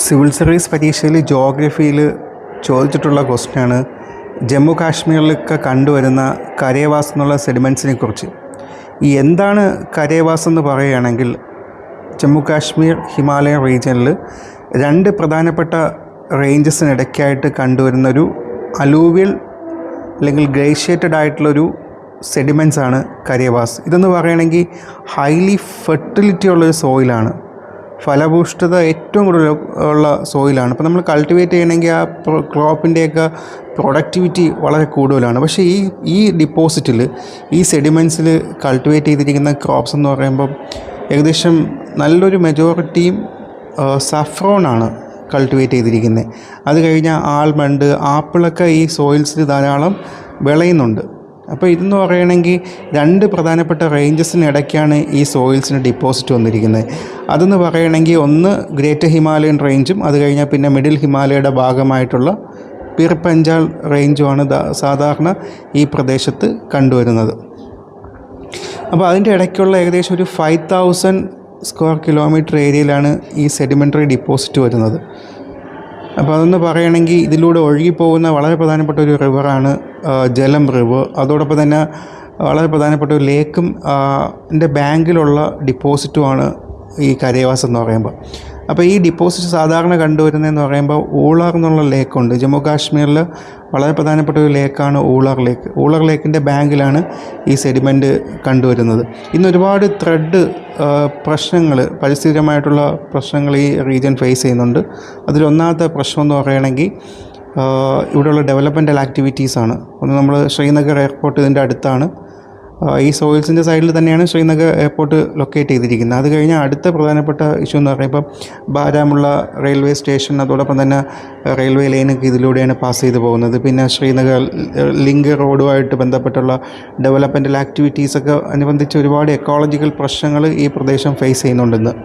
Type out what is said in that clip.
Civil service പരീക്ഷയിൽ ജോഗ്രഫിയിൽ ചോദിച്ചിട്ടുള്ള ക്വസ്റ്റ്യനാണ് ജമ്മു കാശ്മീരിലൊക്കെ കണ്ടുവരുന്ന കരേവാസ് എന്നുള്ള സെഡിമെൻസിനെ കുറിച്ച്. ഈ എന്താണ് കരേവാസ് എന്ന് പറയുകയാണെങ്കിൽ, ജമ്മു കാശ്മീർ ഹിമാലയൻ റീജിയനിൽ രണ്ട് പ്രധാനപ്പെട്ട റേഞ്ചസിനിടയ്ക്കായിട്ട് കണ്ടുവരുന്നൊരു അലൂവിയൽ അല്ലെങ്കിൽ ഗ്രേഷ്യേറ്റഡ് ആയിട്ടുള്ളൊരു സെഡിമെൻസ് ആണ് കരേവാസ്. ഇതെന്ന് പറയുകയാണെങ്കിൽ ഹൈലി ഫെർട്ടിലിറ്റി ഉള്ളൊരു സോയിലാണ്, ഫലഭൂഷ്ഠത ഏറ്റവും കൂടുതൽ ഉള്ള സോയിലാണ്. അപ്പോൾ നമ്മൾ കൾട്ടിവേറ്റ് ചെയ്യണമെങ്കിൽ ആ ക്രോപ്പിൻ്റെയൊക്കെ പ്രൊഡക്ടിവിറ്റി വളരെ കൂടുതലാണ്. പക്ഷേ ഈ ഡിപ്പോസിറ്റിൽ, ഈ സെഡിമെൻസിൽ കൾട്ടിവേറ്റ് ചെയ്തിരിക്കുന്ന ക്രോപ്സ് എന്ന് പറയുമ്പം ഏകദേശം നല്ലൊരു മെജോറിറ്റിയും സഫ്രോണാണ് കൾട്ടിവേറ്റ് ചെയ്തിരിക്കുന്നത്. അത് കഴിഞ്ഞാൽ ആൽമണ്ട്, ആപ്പിളൊക്കെ ഈ സോയിൽസിൽ ധാരാളം വിളയുന്നുണ്ട്. അപ്പോൾ ഇതെന്ന് പറയണമെങ്കിൽ രണ്ട് പ്രധാനപ്പെട്ട റേഞ്ചസിനിടയ്ക്കാണ് ഈ സോയിൽസിന് ഡിപ്പോസിറ്റ് വന്നിരിക്കുന്നത്. അതെന്ന് പറയണമെങ്കിൽ ഒന്ന് ഗ്രേറ്റർ ഹിമാലയൻ റേഞ്ചും അത് കഴിഞ്ഞാൽ പിന്നെ മിഡിൽ ഹിമാലയയുടെ ഭാഗമായിട്ടുള്ള പിർ പഞ്ചാൽ റേഞ്ചുമാണ് സാധാരണ ഈ പ്രദേശത്ത് കണ്ടുവരുന്നത്. അപ്പോൾ അതിൻ്റെ ഇടയ്ക്കുള്ള ഏകദേശം ഒരു 5000 സ്ക്വയർ കിലോമീറ്റർ ഏരിയയിലാണ് ഈ സെഡിമെൻ്ററി ഡിപ്പോസിറ്റ് വരുന്നത്. അപ്പോൾ അതെന്ന് പറയുകയാണെങ്കിൽ ഇതിലൂടെ ഒഴുകിപ്പോകുന്ന വളരെ പ്രധാനപ്പെട്ട ഒരു റിവറാണ് ജലം റിവർ. അതോടൊപ്പം തന്നെ വളരെ പ്രധാനപ്പെട്ട ഒരു ലേക്കും ബാങ്കിലുള്ള ഡിപ്പോസിറ്റുമാണ് ഈ കരേവാസ് എന്ന് പറയുമ്പോൾ. അപ്പോൾ ഈ ഡിപ്പോസിറ്റ് സാധാരണ കണ്ടുവരുന്നതെന്ന് പറയുമ്പോൾ ഊളാർ എന്നുള്ള ലേക്കുണ്ട്. ജമ്മു കാശ്മീരിൽ വളരെ പ്രധാനപ്പെട്ട ഒരു ലേക്കാണ് ഊളാർ ലേക്ക്. ഊളാർ ലേക്കിൻ്റെ ബാങ്കിലാണ് ഈ സെഡിമെൻറ്റ് കണ്ടുവരുന്നത്. ഇന്ന് ഒരുപാട് പ്രശ്നങ്ങൾ, പരിസ്ഥിതിപരമായിട്ടുള്ള പ്രശ്നങ്ങൾ ഈ റീജിയൻ ഫേസ് ചെയ്യുന്നുണ്ട്. അതിലൊന്നാമത്തെ പ്രശ്നം എന്ന് പറയുകയാണെങ്കിൽ ഇവിടെയുള്ള ഡെവലപ്മെൻറ്റൽ ആക്ടിവിറ്റീസാണ്. ഒന്ന്, നമ്മൾ ശ്രീനഗർ എയർപോർട്ട് ഇതിൻ്റെ അടുത്താണ്. ഈ സോയിൽസിൻ്റെ സൈഡിൽ തന്നെയാണ് ശ്രീനഗർ എയർപോർട്ട് ലൊക്കേറ്റ് ചെയ്തിരിക്കുന്നത്. അത് കഴിഞ്ഞാൽ അടുത്ത പ്രധാനപ്പെട്ട ഇഷ്യൂ എന്ന് പറയുമ്പോൾ ബാരാമുള്ള റെയിൽവേ സ്റ്റേഷൻ, അതോടൊപ്പം തന്നെ റെയിൽവേ ലൈനൊക്കെ ഇതിലൂടെയാണ് പാസ് ചെയ്ത് പോകുന്നത്. പിന്നെ ശ്രീനഗർ ലിങ്ക് റോഡുമായിട്ട് ബന്ധപ്പെട്ടുള്ള ഡെവലപ്മെൻറ്റൽ ആക്ടിവിറ്റീസൊക്കെ അനുബന്ധിച്ച് ഒരുപാട് എക്കോളജിക്കൽ പ്രശ്നങ്ങൾ ഈ പ്രദേശം ഫേസ് ചെയ്യുന്നുണ്ടെന്ന്.